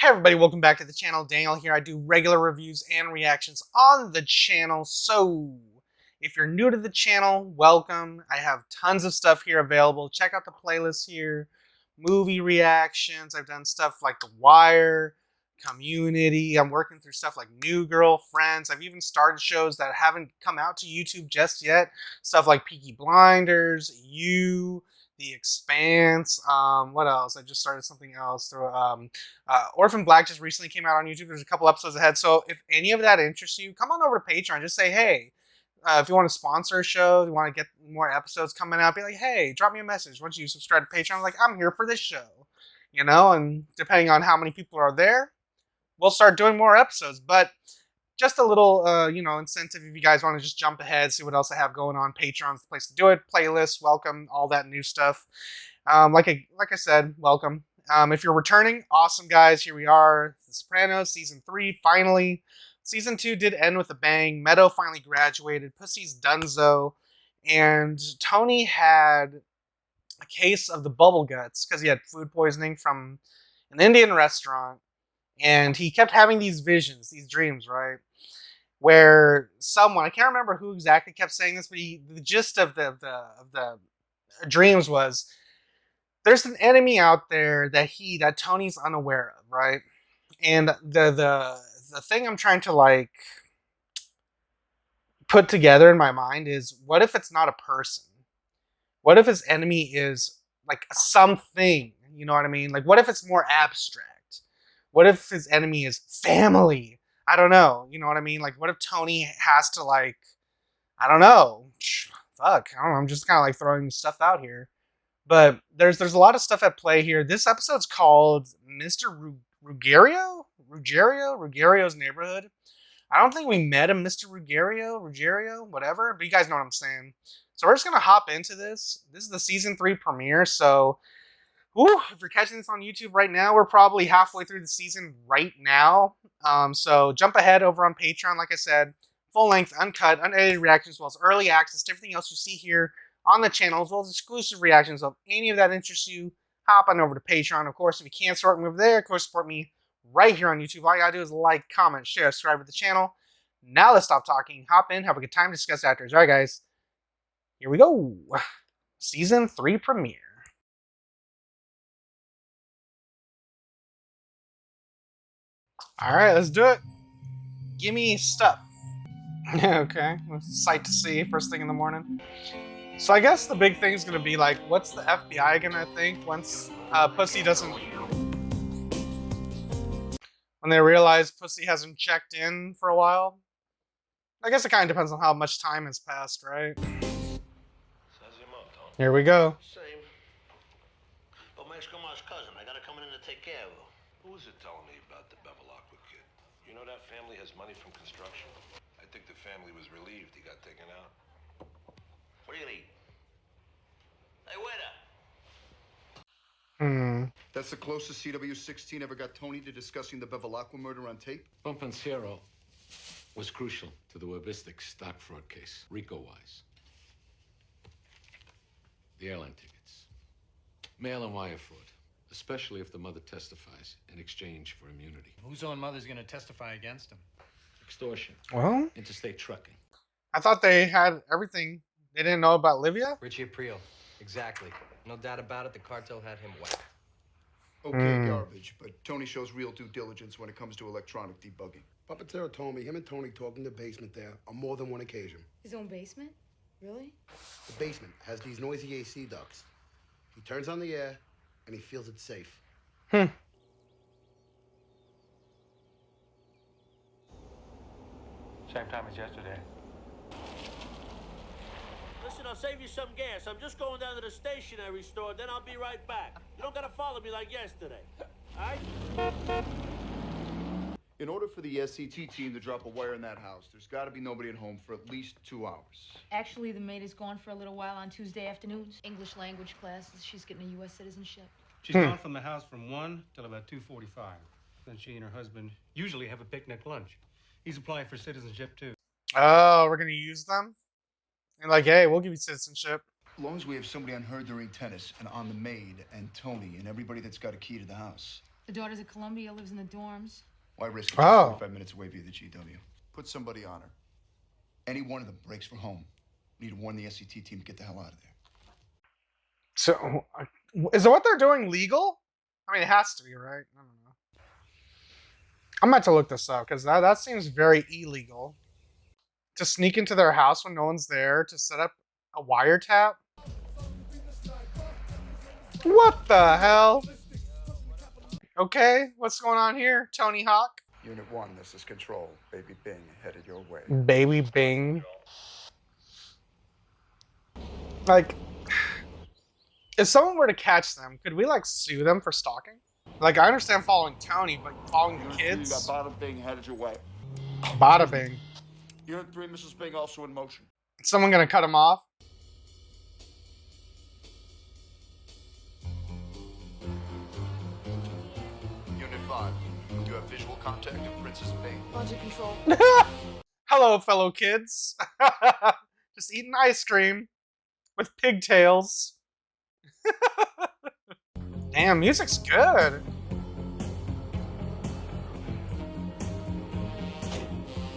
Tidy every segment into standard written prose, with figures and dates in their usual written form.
Hey everybody, welcome back to the channel. Daniel here. I do regular reviews and reactions on the channel. So, if you're new to the channel, welcome. I have tons of stuff here available. Check out the playlist here. Movie reactions. I've done stuff like The Wire, Community. I'm working through stuff like New Girl, Friends. I've even started shows that haven't come out to YouTube just yet. Stuff like Peaky Blinders, You, The Expanse. What else? I just started something else. Orphan Black just recently came out on YouTube. There's a couple episodes ahead. So if any of that interests you, come on over to Patreon. Just say, hey, if you want to sponsor a show, you want to get more episodes coming out, be like, hey, drop me a message. Once you subscribe to Patreon, I'm like, I'm here for this show. You know, and depending on how many people are there, we'll start doing more episodes. But just a little, incentive if you guys want to just jump ahead, see what else I have going on. Patreon's the place to do it. Playlists, welcome, all that new stuff. Like I said, welcome. If you're returning, awesome, guys. Here we are, The Sopranos, Season 3, finally. Season 2 did end with a bang. Meadow finally graduated. Pussy's donezo. And Tony had a case of the bubble guts because he had food poisoning from an Indian restaurant. And he kept having these visions, these dreams, right? Where someone, I can't remember who exactly kept saying this, but the gist of the dreams was, there's an enemy out there that Tony's unaware of, right? And the thing I'm trying to put together in my mind is, what if it's not a person? What if his enemy is like something? You know what I mean? Like, what if it's more abstract? What if his enemy is family? I don't know. You know what I mean? Like, what if Tony has to I don't know. Fuck. I don't know. I'm just kind of throwing stuff out here. But there's a lot of stuff at play here. This episode's called Mr. Ruggerio? Ruggerio's Neighborhood. I don't think we met him, Mr. Ruggerio, whatever. But you guys know what I'm saying. So we're just going to hop into this. This is the Season 3 premiere. So, if you're catching this on YouTube right now, we're probably halfway through the season right now. So jump ahead over on Patreon. Like I said, full-length, uncut, unedited reactions, as well as early access to everything else you see here on the channel, as well as exclusive reactions. Of any of that interests you, hop on over to Patreon. Of course, if you can't support me over there, of course, support me right here on YouTube. All you gotta do is like, comment, share, subscribe to the channel. Now let's stop talking, hop in, have a good time, discuss afterwards. All right, guys, here we go. Season 3 premiere. All right, let's do it. Give me stuff. Okay, sight to see first thing in the morning. So I guess the big thing is going to be what's the FBI going to think once Pussy doesn't... When they realize Pussy hasn't checked in for a while? I guess it kind of depends on how much time has passed, right? Here we go. Same. But Mexico's cousin, I got her coming in to take care of her. Who was it telling me about the Bevilacqua kid? You know that family has money from construction? I think the family was relieved he got taken out. What do you need? Hey, waiter. That's the closest CW16 ever got Tony to discussing the Bevilacqua murder on tape? Pompanciero was crucial to the Webistic stock fraud case, RICO-wise. The airline tickets. Mail and wire fraud, especially if the mother testifies in exchange for immunity. Whose own mother's going to testify against him? Extortion. Well, Interstate trucking. I thought they had everything. They didn't know about Livia? Richie Aprile. Exactly. No doubt about it, the cartel had him whacked. Okay, garbage, but Tony shows real due diligence when it comes to electronic debugging. Papaterra told me him and Tony talked in the basement there on more than one occasion. His own basement? Really? The basement has these noisy AC ducts. He turns on the air, and he feels it's safe. Same time as yesterday. Listen, I'll save you some gas. I'm just going down to the stationery store, then I'll be right back. You don't gotta follow me like yesterday. All right? In order for the SCT team to drop a wire in that house, there's got to be nobody at home for at least 2 hours. Actually, the maid is gone for a little while on Tuesday afternoons. English language classes. She's getting a U.S. citizenship. She's gone from the house from 1 till about 2:45. Then she and her husband usually have a picnic lunch. He's applying for citizenship, too. Oh, we're going to use them? And hey, we'll give you citizenship. As long as we have somebody on her during tennis and on the maid and Tony and everybody that's got a key to the house. The daughter's at Columbia, lives in the dorms. Why risk it? Oh. 45 minutes away via the GW. Put somebody on her. Any one of them breaks for home. We need to warn the SCT team to get the hell out of there. So, is what they're doing legal? I mean, it has to be, right? I don't know. I'm about to look this up because that seems very illegal. To sneak into their house when no one's there, to set up a wiretap? What the hell? Okay, what's going on here, Tony Hawk? Unit 1, this is Control. Baby Bing headed your way. Baby Bing. Like, if someone were to catch them, could we, like, sue them for stalking? Like, I understand following Tony, but following the kids? You got Bada Bing headed your way. Bada Bing. Unit 3, Mrs. Bing also in motion. Is someone gonna cut him off? Unit 5, you have visual contact of Princess Bing. Launcher control. Hello, fellow kids. Just eating ice cream with pigtails. Damn, music's good.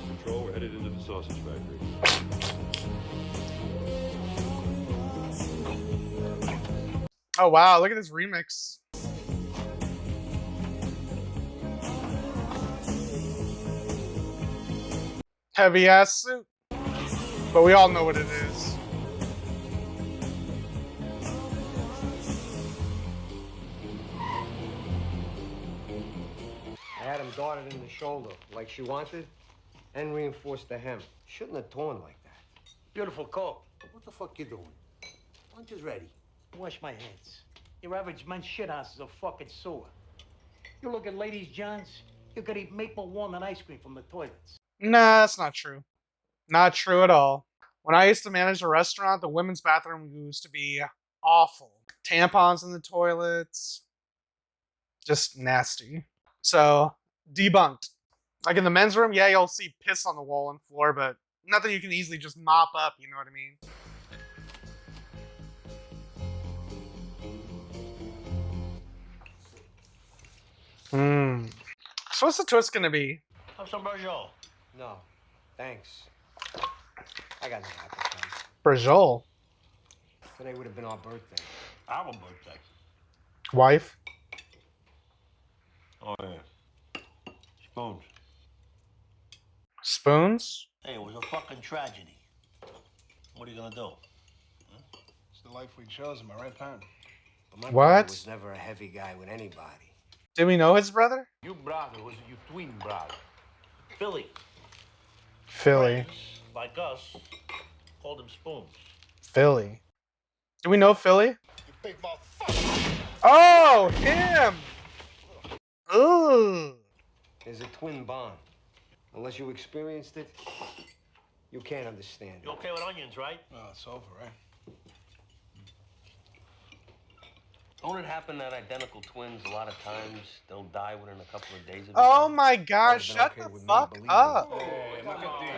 Control, we're headed into the sausage factory. Oh wow, look at this remix. Heavy ass suit. But we all know what it is. I had him darted in the shoulder like she wanted and reinforced the hem. Shouldn't have torn like that. Beautiful coat. What the fuck you doing? Lunch is ready. Wash my hands. Your average men's shithouse is a fucking sewer. You look at ladies' johns, you could eat maple walnut ice cream from the toilets. Nah, that's not true. Not true at all. When I used to manage a restaurant, the women's bathroom used to be awful. Tampons in the toilets. Just nasty. So, debunked. Like in the men's room, yeah, you'll see piss on the wall and floor, but nothing you can easily just mop up, you know what I mean? So what's the twist gonna be? Have some Bergeau. No, thanks. I got no appetite. Brajol. Today would have been our birthday. Our birthday. Wife. Oh, yeah. Spoons. Spoons? Hey, it was a fucking tragedy. What are you gonna do? It's the life we chose, am I right, Pan? But my What? brother was never a heavy guy with anybody. Did we know his brother? Your brother was your twin brother. Philly. Philly. Friends, like us, called him Spoons. Philly. Do we know Philly? You big motherfucker. Oh, him! Ooh. There's a twin bond. Unless you experienced it, you can't understand You it. okay with onions, right? Oh, it's over, right? Don't it happen that identical twins, a lot of times, they'll die within a couple of days of each Oh other? my gosh, That shut would've been okay the with me, fuck believe me. up. Hey, look at these.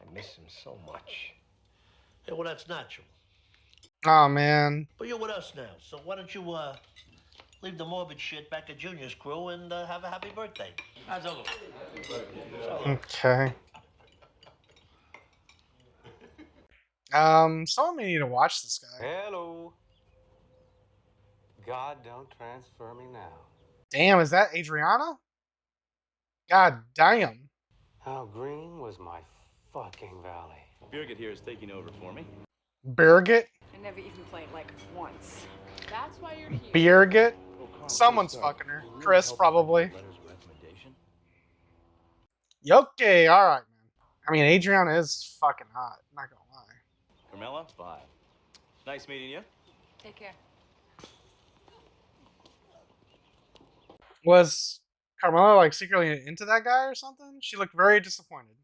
I miss him so much. Hey, well, that's natural. Oh man. But you're with us now, so why don't you, leave the morbid shit back at Junior's crew and, have a happy birthday. How's that look? Okay. Someone may need to watch this guy. Hello. God, don't transfer me now. Damn, is that Adriana? God damn. How green was my fucking valley? Birgit here is taking over for me. Birgit? I never even played like once. That's why you're here. Birgit? Someone's fucking her. Chris, probably. Okay, alright, man. I mean, Adriana is fucking hot. Not gonna lie. Carmela, bye. Nice meeting you. Take care. Was Carmela, like, secretly into that guy or something? She looked very disappointed.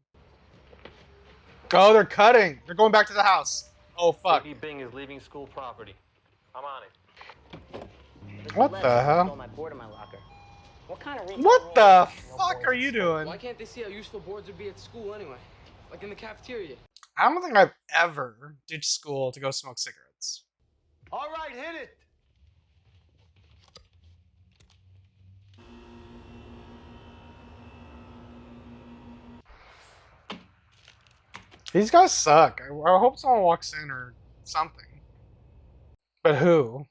Oh, they're cutting. They're going back to the house. Oh, fuck. Baby Bing is leaving school property. I'm on it. What the hell? What kind of What the fuck are you doing? Why can't they see how useful boards would be at school anyway? Like in the cafeteria. I don't think I've ever ditched school to go smoke cigarettes. All right, hit it. These guys suck. I hope someone walks in or something. But who?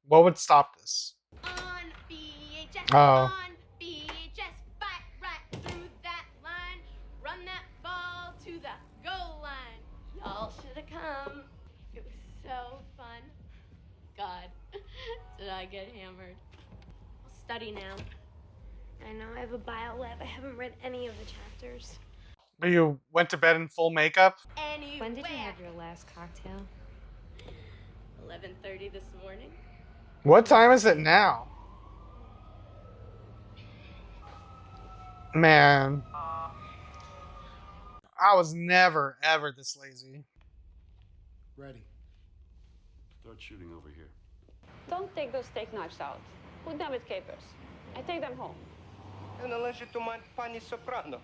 What would stop this? On VHS, Oh. on VHS, fight right through that line, run that ball to the goal line. Y'all should have come. It was so fun. God, did I get hammered. I'll study now. I know I have a bio lab. I haven't read any of the chapters. But you went to bed in full makeup? Anywhere. When did you have your last cocktail? 11:30 this morning. What time is it now? Man. I was never, ever this lazy. Ready. Start shooting over here. Don't take those steak knives out. Put them with capers. I take them home. Nie należy tu pani Soprano.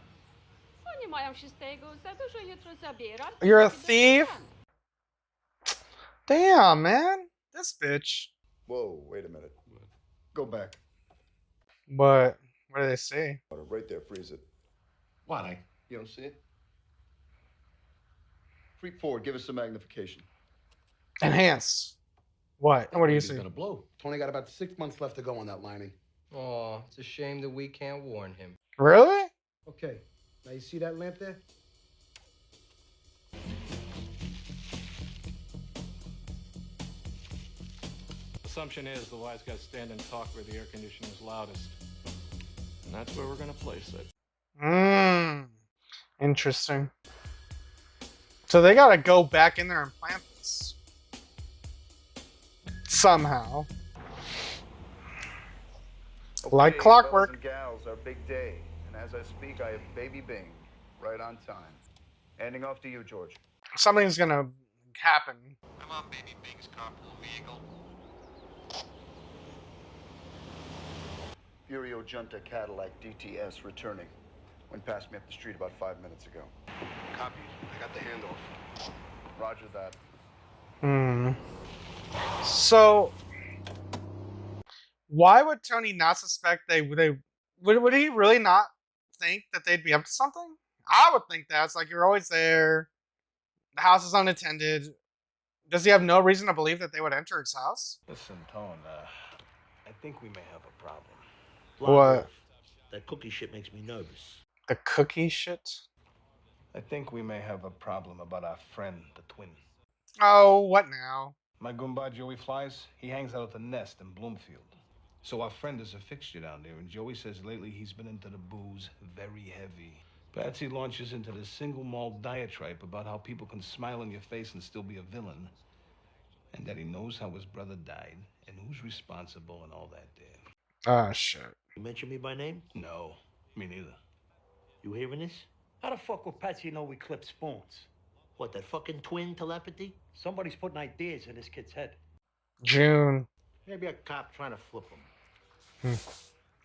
Co nie mają się z tego? Za dużo jutro zabieram. You're a thief? Damn, man. This bitch. Whoa, wait a minute. Go back. What do they say? Right there, freeze it. Why? You don't see it? Freak forward, give us some magnification. Enhance. What? What do you He's see? gonna blow. Tony got about 6 months left to go on that lining. Oh, it's a shame that we can't warn him. Really? Okay, now you see that lamp there? Assumption is the wise guys stand and talk where the air conditioning is loudest. And that's where we're gonna place it. Interesting. So they gotta go back in there and plant this. Somehow. Like Okay, clockwork. fellas and gals, our big day. And as I speak, I have Baby Bing right on time. Handing off to you, George. Something's gonna happen. Come on, Baby Bing's carpool vehicle. Furio Junta Cadillac DTS returning. Went past me up the street about 5 minutes ago. Copy. I got the handoff. Roger that. So why would Tony not suspect would he really not think that they'd be up to something? I would think that. It's like you're always there. The house is unattended. Does he have no reason to believe that they would enter his house? Listen, Tone, I think we may have a problem. What? That cookie shit makes me nervous. The cookie shit? I think we may have a problem about our friend, the twin. Oh, what now? My Goomba Joey Flies, he hangs out at the Nest in Bloomfield. So our friend is a fixture down there, and Joey says lately he's been into the booze very heavy. Patsy launches into this single malt diatribe about how people can smile in your face and still be a villain, and that he knows how his brother died and who's responsible and all that there. Ah, shit. You mention me by name? No, me neither. You hearing this? How the fuck would Patsy know we clip spoons? What, that fucking twin telepathy? Somebody's putting ideas in this kid's head. June. Maybe a cop trying to flip him.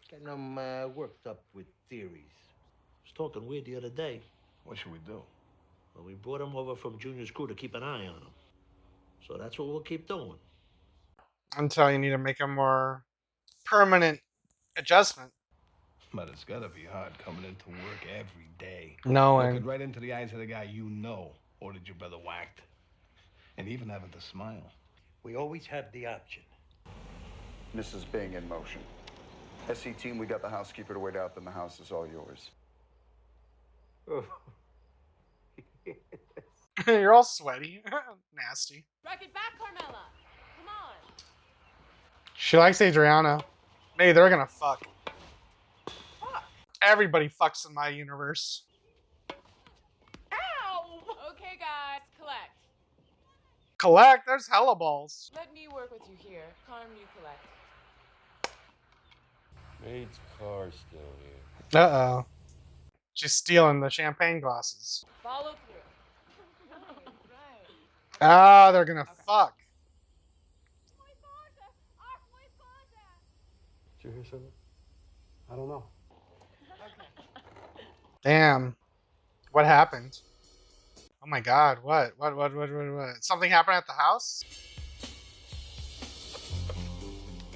Getting him worked up with theories. I was talking weird the other day. What should we do? Well, we brought him over from Junior's crew to keep an eye on him. So that's what we'll keep doing. Until you need to make a more permanent adjustment. But it's gotta be hard coming into work every day. Knowing. Looking right into the eyes of the guy you know ordered your brother whacked. And even having to smile. We always have the option. Mrs. Bing in motion. SC team, we got the housekeeper to wait out, then the house is all yours. You're all sweaty. Nasty. Rock it back, Carmela. Come on. She likes Adriana. Maybe they're gonna fuck. Everybody fucks in my universe. Ow! Okay, guys, collect. Collect? There's hella balls. Let me work with you here. Carm, you collect. Maid's car's still here. Uh-oh. She's stealing the champagne glasses. Follow through. Right. Ah, they're gonna fuck. Did you hear something? I don't know. Damn. What happened? Oh my god, what? What? Something happened at the house?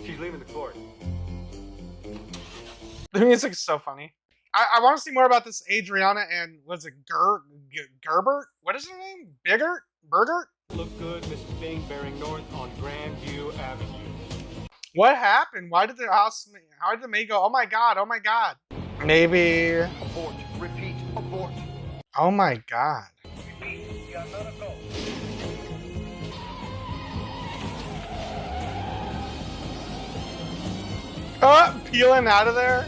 She's leaving the court. The music's so funny. I want to see more about this Adriana and was it Gerbert? What is her name? Burgert? Look good, Mrs. Bing, bearing north on Grandview Avenue. What happened? Why did the house? How did the maid go? Oh my god! Oh my god! Maybe. Abort. Repeat. Abort. Oh my god. Peeling out of there?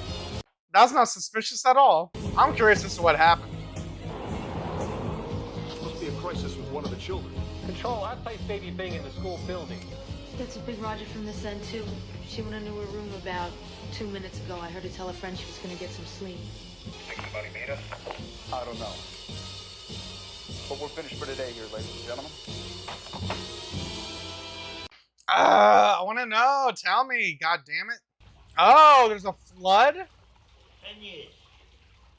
That's not suspicious at all. I'm curious as to what happened. Must be a crisis with one of the children. Control, I placed Baby Bing in the school building. That's a big Roger from this end, too. She went into her room about 2 minutes ago. I heard her tell a friend she was going to get some sleep. Think somebody made us? I don't know. But we're finished for today here, ladies and gentlemen. I want to know. Tell me. God damn it. Oh, there's a flood? 10 years.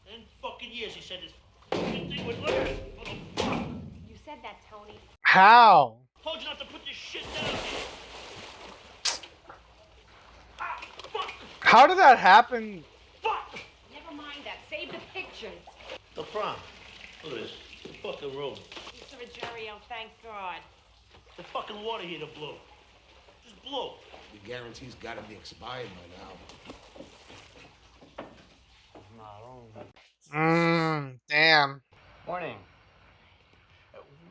10 fucking years he said this fucking thing would last. You said that, Tony. How? Told you not to put this shit down. Ah, fuck. How did that happen? Fuck. Never mind that. Save the pictures. The prom. Look at this. The fucking room. Mr. Ruggerio, thank God. The fucking water heater blew. Just blew. The guarantee's gotta be expired by now. Damn. Morning.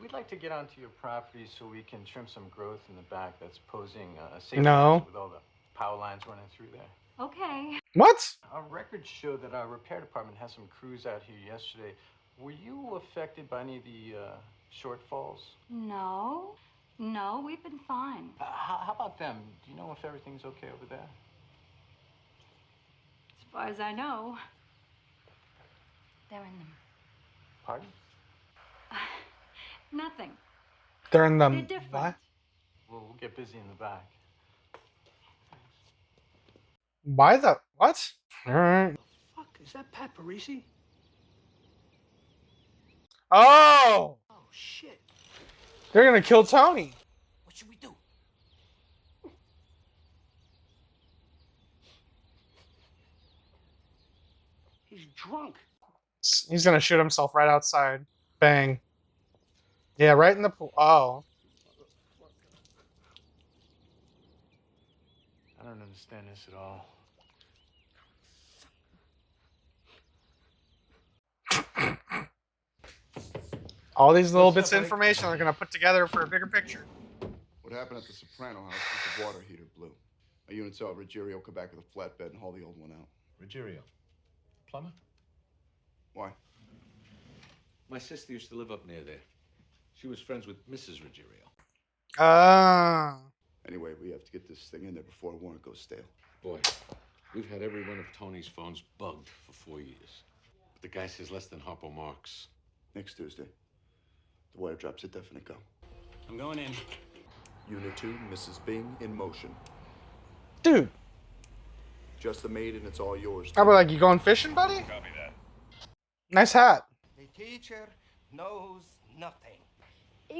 We'd like to get onto your property so we can trim some growth in the back that's posing a safety hazard with all the power lines running through there. Okay. What? Our records show that our repair department has some crews out here yesterday. Were you affected by any of the shortfalls? No. No, we've been fine. How about them? Do you know if everything's okay over there? As far as I know, they're in them. Pardon? Nothing. They're in the They're different. what? We'll get busy in the back. Why the what? Alright. Fuck, is that Pat Parisi? Oh! Oh, shit. They're gonna kill Tony. What should we do? He's drunk. He's gonna shoot himself right outside. Bang. Yeah, right in the pool. Oh. I don't understand this at all. All these little bits of information they're gonna put together for a bigger picture. What happened at the Soprano house was the water heater blew. A unit saw Ruggerio come back with a flatbed and haul the old one out. Ruggerio. Plumber? Why? My sister used to live up near there. She was friends with Mrs. Ruggerio. Ah. Anyway, we have to get this thing in there before a warrant goes stale. Boy, we've had every one of Tony's phones bugged for 4 years. But the guy says less than Harpo Marx. Next Tuesday. The wire drops a definite go. I'm going in. Unit 2, Mrs. Bing, in motion. Dude. Just the maid and it's all yours. How about like you going fishing, buddy? Copy that. Nice hat. The teacher knows nothing.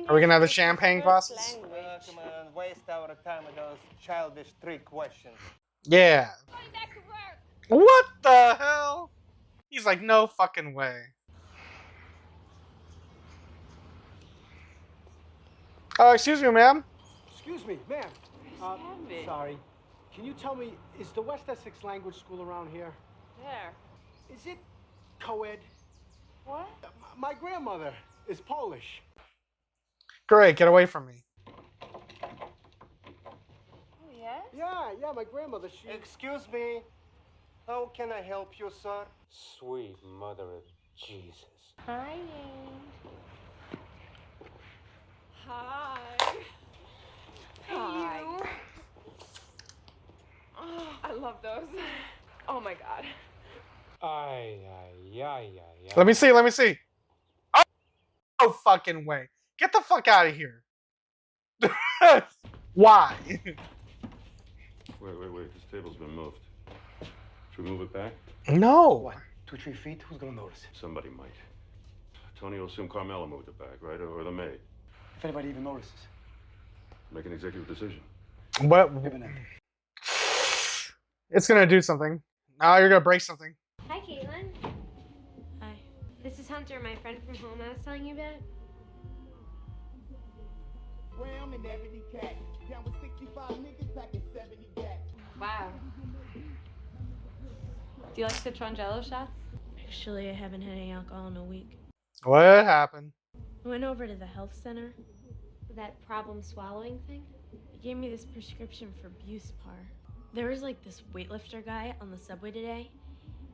Are we gonna have the champagne glasses? Come on, waste our time with those childish trick questions. Yeah. What the hell? He's like, no fucking way. Excuse me, ma'am. Excuse me, ma'am. Sorry. Can you tell me, is the West Essex Language School around here? There. Is it co-ed? What? My grandmother is Polish. Great, get away from me. Oh, yes? Yeah, my grandmother, she... Excuse me. How can I help you, sir? Sweet mother of Jesus. Hi. Hi. Hi. Oh, I love those. Oh my God. Ay. Let me see. Oh, no fucking way. Get the fuck out of here. Why? Wait. This table's been moved. Should we move it back? No. What, 2-3 feet? Who's gonna notice? Somebody might. Tony will assume Carmela moved it back, right? Or the maid. If anybody even notices. Make an executive decision. What? It's gonna do something. Now you're gonna break something. Hi, Caitlin. This is Hunter, my friend from home I was telling you about. Brown and ebony cat. Down with 65 niggas packing 70 gas. Wow. Do you like citron jello shots? Actually, I haven't had any alcohol in a week. What happened? I went over to the health center. That problem swallowing thing? They gave me this prescription for Buspar. There was like this weightlifter guy on the subway today,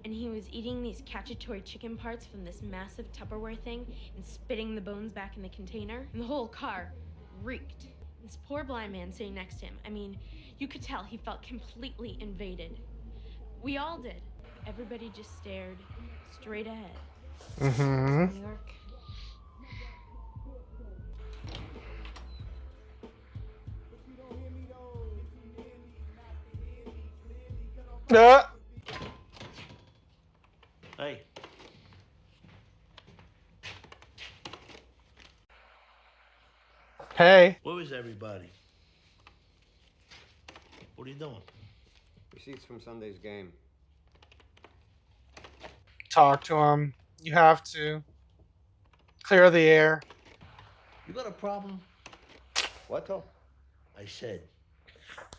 and he was eating these cacciatore chicken parts from this massive Tupperware thing and spitting the bones back in the container, and the whole car reeked. This poor blind man sitting next to him, I mean, you could tell he felt completely invaded. We all did. Everybody just stared straight ahead. Mm-hmm. New York. Hey. Hey. Where is everybody? What are you doing? Receipts from Sunday's game. Talk to him. You have to. Clear the air. You got a problem? What, though? I said,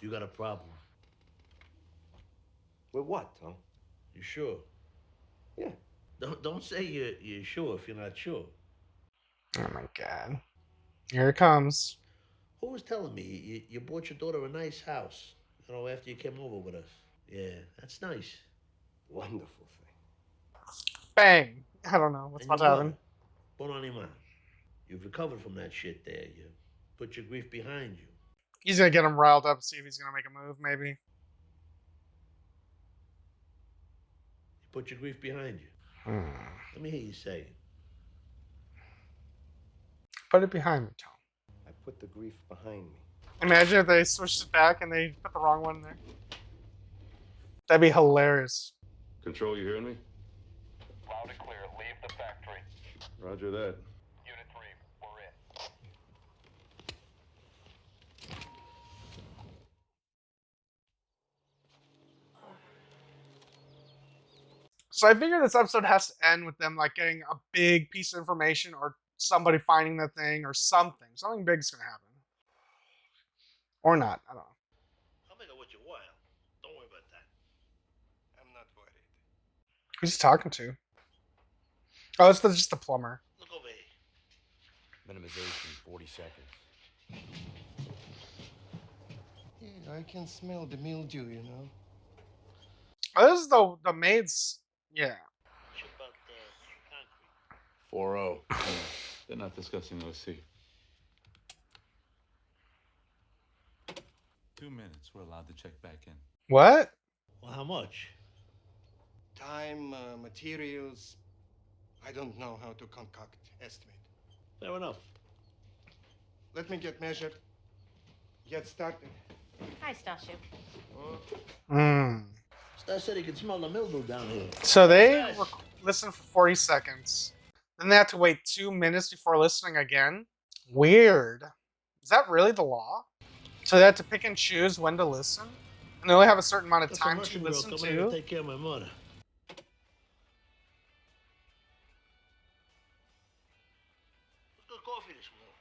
you got a problem. With what, Tom? You sure? Yeah. Don't say you're sure if you're not sure. Oh my God. Here it comes. Who was telling me you bought your daughter a nice house, you know, after you came over with us? Yeah, that's nice. Wonderful thing. Bang. I don't know what's about to happen. Bon anima. You've recovered from that shit there. You put your grief behind you. He's gonna get him riled up, see if he's gonna make a move, maybe. You put your grief behind you. Let me hear you say it. Put it behind me, Tom. I put the grief behind me. Imagine if they switched it back and they put the wrong one there. That'd be hilarious. Control, you hearing me? Loud and clear. Leave the factory. Roger that. Unit 3, we're in. So I figure this episode has to end with them like getting a big piece of information or somebody finding the thing or something. Something big's gonna happen. Or not. I don't know. I'll make it with you a while. Don't worry about that. I'm not worried. Who's he talking to? Oh, it's just the plumber. Look over here. Minimization, 40 seconds. Yeah, I can smell the mildew, you know. Oh, this is the maid's. Yeah. What about concrete? 4-0. They're not discussing OC. 2 minutes. We're allowed to check back in. What? Well, how much? Time, materials. I don't know how to concoct estimate. Fair enough. Let me get measured. Get started. Hi, Stashu. Stas said he could smell the mildew down here. So they listen for 40 seconds. Then they have to wait 2 minutes before listening again? Weird. Is that really the law? So they have to pick and choose when to listen? And they only have a certain amount of That's time a to Russian girl listen coming here to to? take care of my mother. What's good coffee this morning?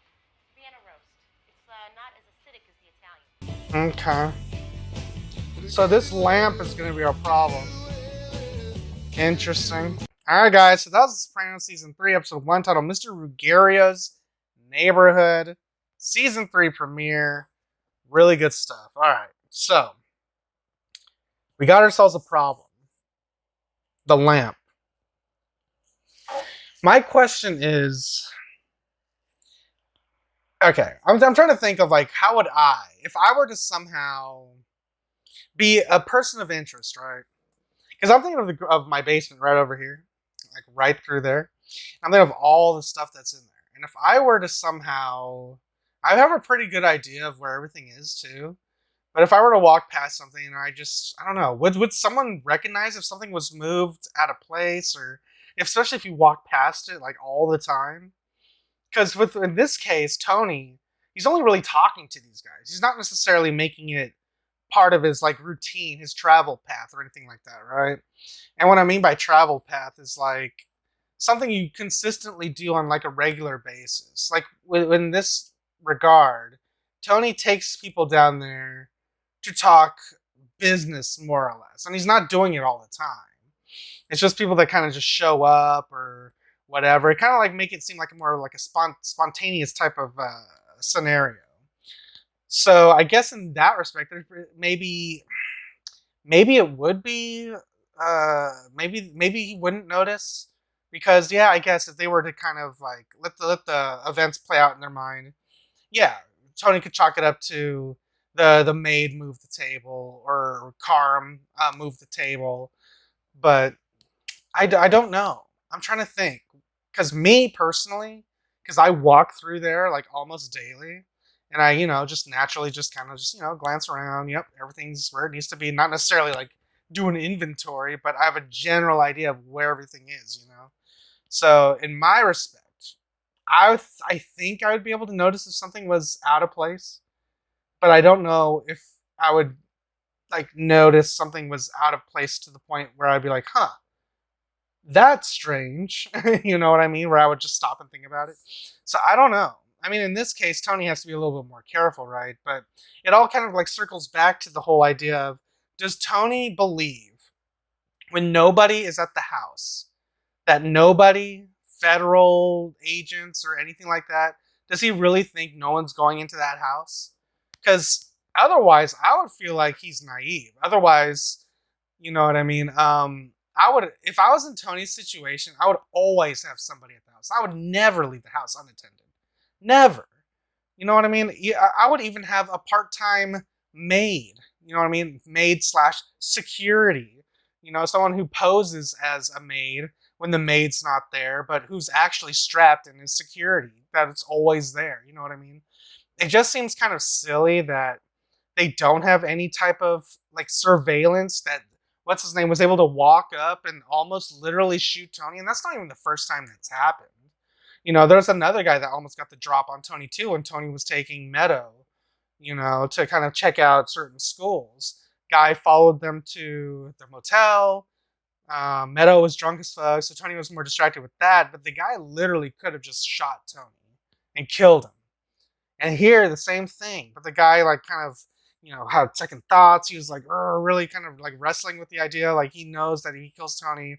Vienna roast. It's not as acidic as the Italian. Okay. So this lamp is going to be our problem. Interesting. Alright guys, so that was The Sopranos Season 3, Episode 1, titled Mr. Ruggerio's Neighborhood. Season 3 premiere. Really good stuff. Alright, so. We got ourselves a problem. The lamp. My question is... Okay, I'm trying to think of, like, how would I, if I were to somehow be a person of interest, right? Because I'm thinking of my basement right over here. Like, right through there. I'm thinking of all the stuff that's in there. And if I were to somehow... I have a pretty good idea of where everything is, too. But if I were to walk past something and I don't know, would someone recognize if something was moved out of place? Or especially if you walk past it, like, all the time? Because in this case, Tony, he's only really talking to these guys. He's not necessarily making it part of his, like, routine, his travel path or anything like that, right? And what I mean by travel path is, like, something you consistently do on like a regular basis. Like in this regard, Tony takes people down there to talk business more or less, and he's not doing it all the time. It's just people that kind of just show up or whatever. It kind of like make it seem like more like a spontaneous type of scenario. So I guess in that respect, there's maybe it would be maybe he wouldn't notice because yeah, I guess if they were to kind of like let the events play out in their mind, yeah, Tony could chalk it up to the maid moved the table or Carm moved the table, but I don't know. I'm trying to think because me personally, because I walk through there like almost daily, and I just naturally just kind of just glance around. Yep, everything's where it needs to be. Not necessarily like do an inventory, but I have a general idea of where everything is. So in my respect, I think I would be able to notice if something was out of place, but I don't know if I would like notice something was out of place to the point where I'd be like, huh, that's strange. You know what I mean? Where I would just stop and think about it. So I don't know. I mean, in this case, Tony has to be a little bit more careful, right? But it all kind of like circles back to the whole idea of, does Tony believe when nobody is at the house, that nobody, federal agents or anything like that, does he really think no one's going into that house? Because otherwise, I would feel like he's naive. Otherwise, you know what I mean? I would, if I was in Tony's situation, I would always have somebody at the house. I would never leave the house unattended. Never. You know what I mean? I would even have a part-time maid. You know what I mean? Maid slash security. Someone who poses as a maid when the maid's not there, but who's actually strapped in his security. That it's always there. You know what I mean? It just seems kind of silly that they don't have any type of like surveillance that what's his name was able to walk up and almost literally shoot Tony, and that's not even the first time that's happened. There's another guy that almost got the drop on Tony too when Tony was taking Meadow, to kind of check out certain schools. Guy followed them to the motel. Meadow was drunk as fuck, so Tony was more distracted with that. But the guy literally could have just shot Tony and killed him. And here, the same thing. But the guy, like, kind of, had second thoughts. He was like, really kind of like wrestling with the idea. Like, he knows that if he kills Tony,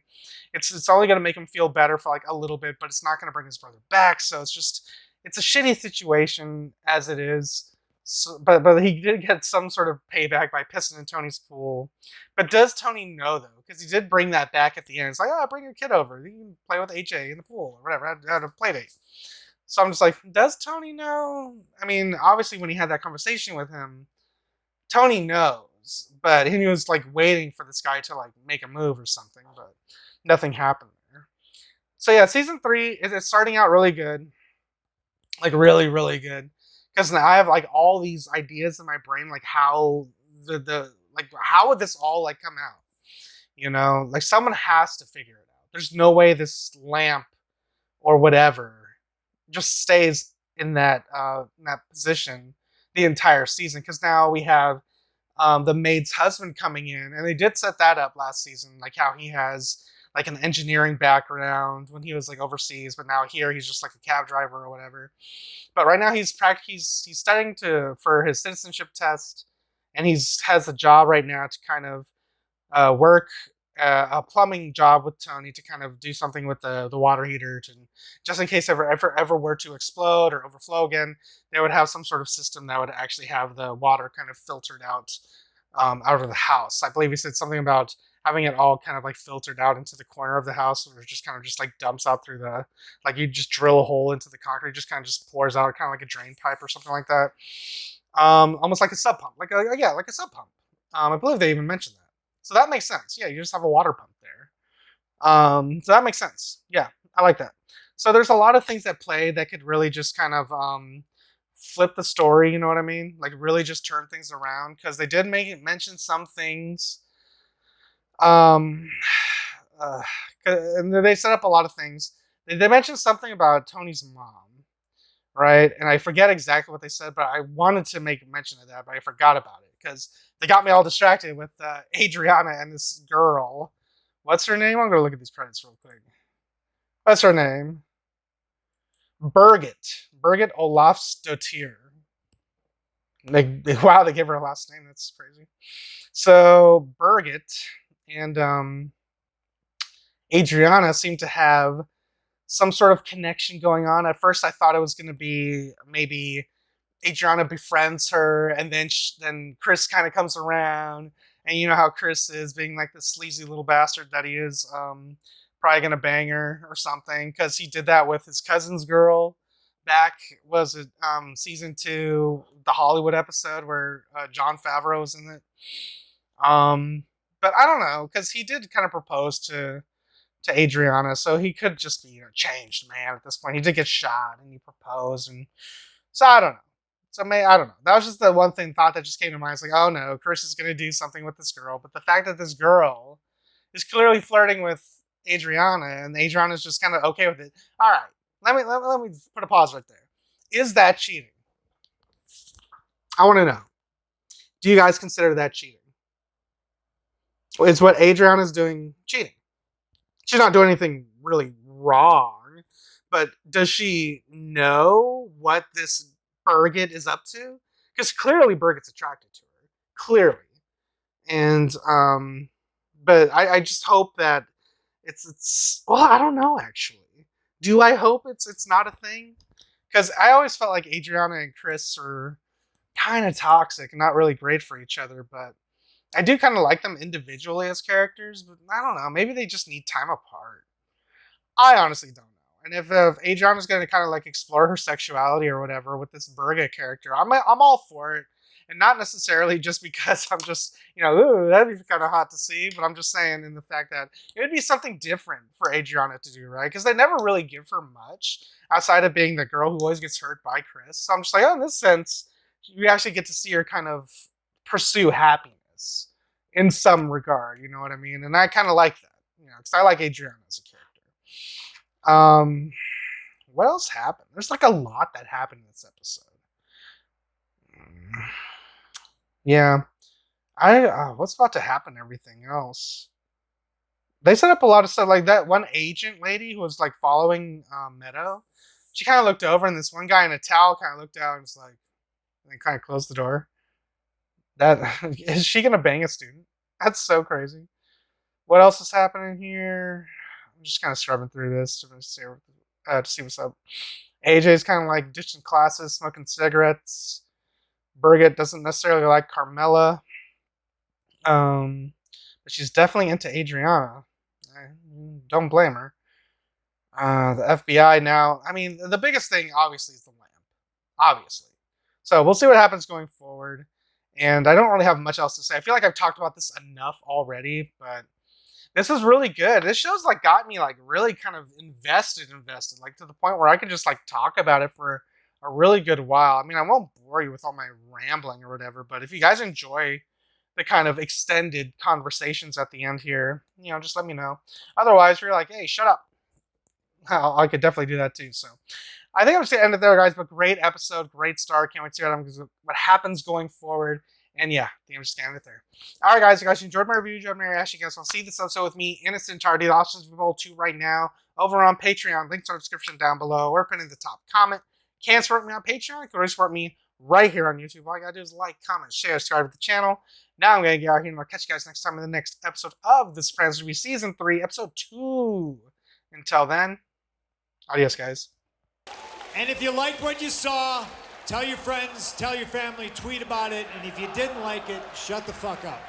it's only going to make him feel better for like a little bit, but it's not going to bring his brother back. So it's a shitty situation as it is. So, but he did get some sort of payback by pissing in Tony's pool. But does Tony know, though? Because he did bring that back at the end. It's like, bring your kid over. You can play with AJ in the pool or whatever. Had a play date. So I'm just like, does Tony know? I mean, obviously when he had that conversation with him, Tony knows, but he was like waiting for this guy to like make a move or something, but nothing happened there. So yeah, season 3 is starting out really good, like really, really good, because now I have like all these ideas in my brain, like how how would this all like come out? Like someone has to figure it out. There's no way this lamp or whatever just stays in that position the entire season, because now we have the maid's husband coming in, and they did set that up last season, like how he has like an engineering background when he was like overseas, but now here he's just like a cab driver or whatever. But right now he's studying for his citizenship test, and has a job right now to kind of work a plumbing job with Tony to kind of do something with the water heater, just in case ever were to explode or overflow again, they would have some sort of system that would actually have the water kind of filtered out of the house. I believe he said something about having it all kind of like filtered out into the corner of the house, where it just kind of just like dumps out through like you just drill a hole into the concrete, just kind of just pours out kind of like a drain pipe or something like that. Almost like a sub pump, like a sub pump. I believe they even mentioned that. So that makes sense. Yeah, you just have a water pump there. So that makes sense. Yeah, I like that. So there's a lot of things that play that could really just kind of flip the story, you know what I mean? Like really just turn things around, because they did mention some things. And they set up a lot of things. They mentioned something about Tony's mom, right? And I forget exactly what they said, but I wanted to make mention of that, but I forgot about it because they got me all distracted with Adriana and this girl. What's her name? I'm going to look at these credits real quick. What's her name? Birgit Olafsdottir. Wow, they gave her a last name. That's crazy. So Birgit and Adriana seem to have some sort of connection going on. At first, I thought it was going to be maybe Adriana befriends her, and then Chris kind of comes around, and you know how Chris is, being like the sleazy little bastard that he is. Probably gonna bang her or something because he did that with his cousin's girl. Back was it season 2, the Hollywood episode where Jon Favreau was in it. But I don't know because he did kind of propose to Adriana, so he could just be a changed man at this point. He did get shot and he proposed, and so I don't know. So I don't know. That was just the one thought that just came to mind. It's like, oh no, Chris is gonna do something with this girl. But the fact that this girl is clearly flirting with Adriana, and Adriana's just kind of okay with it. All right, let me put a pause right there. Is that cheating? I want to know. Do you guys consider that cheating? Is what Adriana's doing cheating? She's not doing anything really wrong, but does she know what this Birgit is up to? Because clearly Birgit's attracted to her. Clearly. And but I just hope that it's well, I don't know actually. Do I hope it's not a thing? Because I always felt like Adriana and Chris are kind of toxic and not really great for each other, but I do kind of like them individually as characters, but I don't know. Maybe they just need time apart. I honestly don't know. And if Adriana's going to kind of like explore her sexuality or whatever with this Berga character, I'm all for it. And not necessarily just because I'm just, ooh, that'd be kind of hot to see, but I'm just saying in the fact that it would be something different for Adriana to do, right? Because they never really give her much outside of being the girl who always gets hurt by Chris. So I'm just like, oh, in this sense, we actually get to see her kind of pursue happiness in some regard, you know what I mean? And I kind of like that, because I like Adriana as a character. What else happened? There's like a lot that happened in this episode. Yeah. What's about to happen to everything else? They set up a lot of stuff, like that one agent lady who was like following Meadow. She kind of looked over, and this one guy in a towel kind of looked out and was like, and then kind of closed the door. That is she gonna bang a student? That's so crazy. What else is happening here? I'm just kind of scrubbing through this to see what's up. AJ's kind of like ditching classes, smoking cigarettes. Birgit doesn't necessarily like Carmela. But she's definitely into Adriana. Don't blame her. The FBI now. I mean, the biggest thing, obviously, is the lamp. Obviously. So we'll see what happens going forward. And I don't really have much else to say. I feel like I've talked about this enough already, but this is really good. This show's like got me like really kind of invested, like to the point where I can just like talk about it for a really good while. I mean, I won't bore you with all my rambling or whatever, but if you guys enjoy the kind of extended conversations at the end here, just let me know. Otherwise, if you're like, hey, shut up, I could definitely do that too. So I think I'm just going to end it there, guys, but great episode, great start. Can't wait to see what happens going forward. And yeah, I think I'm just going to end it there. All right, guys, if you guys enjoyed my review, enjoyed my reaction, guys, I'll see this episode with me in its entirety. The options available to right now over on Patreon. Links in the description down below or pinned in the top comment. Can't support me on Patreon. You can always support me right here on YouTube. All you gotta do is like, comment, share, subscribe to the channel. Now I'm gonna get out here and I'll catch you guys next time in the next episode of The Sopranos Review Season 3, Episode 2. Until then, adios, guys. And if you liked what you saw, tell your friends, tell your family, tweet about it. And if you didn't like it, shut the fuck up.